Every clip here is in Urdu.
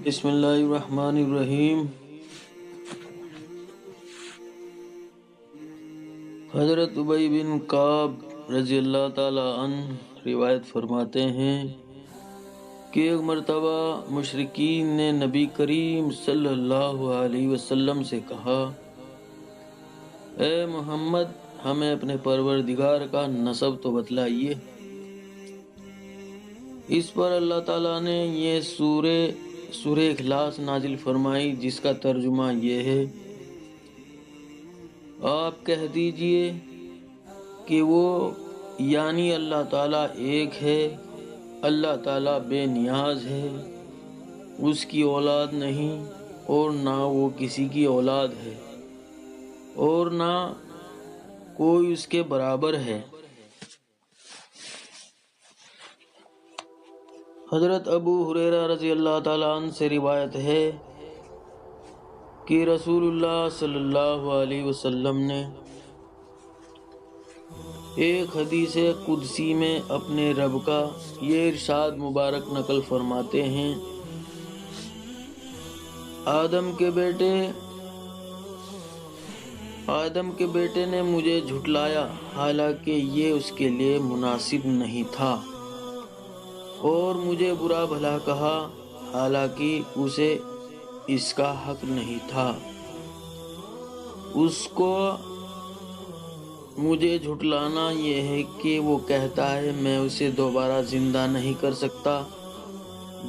بسم اللہ الرحمن الرحیم۔ حضرت ابی بن کعب رضی اللہ تعالی عنہ روایت فرماتے ہیں کہ ایک مرتبہ مشرکین نے نبی کریم صلی اللہ علیہ وسلم سے کہا، اے محمد، ہمیں اپنے پروردگار کا نسب تو بتلائیے۔ اس پر اللہ تعالیٰ نے یہ سورہ اخلاص نازل فرمائی، جس کا ترجمہ یہ ہے، آپ کہہ دیجئے کہ وہ یعنی اللہ تعالیٰ ایک ہے، اللہ تعالیٰ بے نیاز ہے، اس کی اولاد نہیں اور نہ وہ کسی کی اولاد ہے اور نہ کوئی اس کے برابر ہے۔ حضرت ابو ہریرہ رضی اللہ تعالیٰ عنہ سے روایت ہے کہ رسول اللہ صلی اللہ علیہ وسلم نے ایک حدیث قدسی میں اپنے رب کا یہ ارشاد مبارک نقل فرماتے ہیں، آدم کے بیٹے نے مجھے جھٹلایا، حالانکہ یہ اس کے لیے مناسب نہیں تھا، اور مجھے برا بھلا کہا، حالانکہ اسے اس کا حق نہیں تھا۔ اس کو مجھے جھٹلانا یہ ہے کہ وہ کہتا ہے میں اسے دوبارہ زندہ نہیں کر سکتا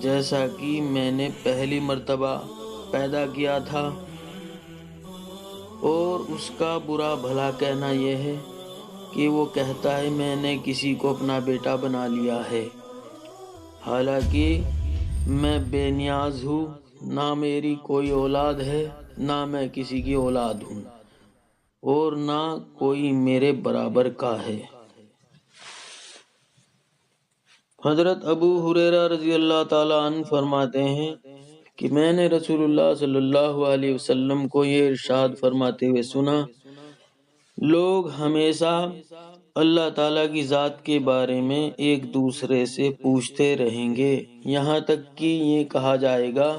جیسا کہ میں نے پہلی مرتبہ پیدا کیا تھا، اور اس کا برا بھلا کہنا یہ ہے کہ وہ کہتا ہے میں نے کسی کو اپنا بیٹا بنا لیا ہے، حالانکہ میں بے نیاز ہوں، نہ میری کوئی اولاد ہے، نہ میں کسی کی اولاد ہوں، اور نہ کوئی میرے برابر کا ہے۔ حضرت ابو ہریرہ رضی اللہ تعالیٰ عنہ فرماتے ہیں کہ میں نے رسول اللہ صلی اللہ علیہ وسلم کو یہ ارشاد فرماتے ہوئے سنا، لوگ ہمیشہ اللہ تعالیٰ کی ذات کے بارے میں ایک دوسرے سے پوچھتے رہیں گے، یہاں تک کہ یہ کہا جائے گا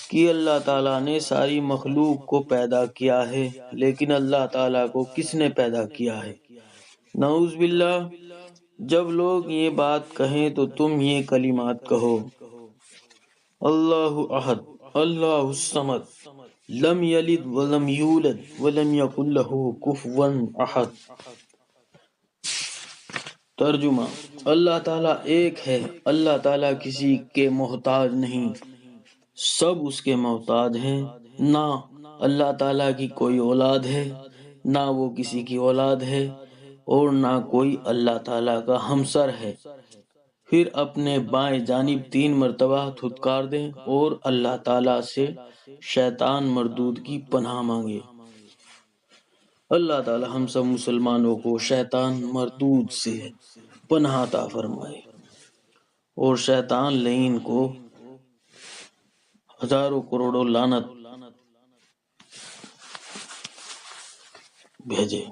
کہ اللہ تعالیٰ نے ساری مخلوق کو پیدا کیا ہے، لیکن اللہ تعالیٰ کو کس نے پیدا کیا ہے؟ نعوذ باللہ۔ جب لوگ یہ بات کہیں تو تم یہ کلمات کہو، اللہ احد، اللہ الصمد، لم یلد ولم یولد ولم یکن لہ کفوا احد۔ ترجمہ، اللہ تعالیٰ ایک ہے، اللہ تعالیٰ کسی کے محتاج نہیں، سب اس کے محتاج ہیں، نہ اللہ تعالیٰ کی کوئی اولاد ہے، نہ وہ کسی کی اولاد ہے، اور نہ کوئی اللہ تعالیٰ کا ہمسر ہے۔ پھر اپنے بائیں جانب 3 مرتبہ دھتکار دیں اور اللہ تعالیٰ سے شیطان مردود کی پناہ مانگے۔ اللہ تعالیٰ ہم سب مسلمانوں کو شیطان مردود سے پناہ عطا فرمائے اور شیطان لعین کو ہزاروں کروڑوں لعنت بھیجے۔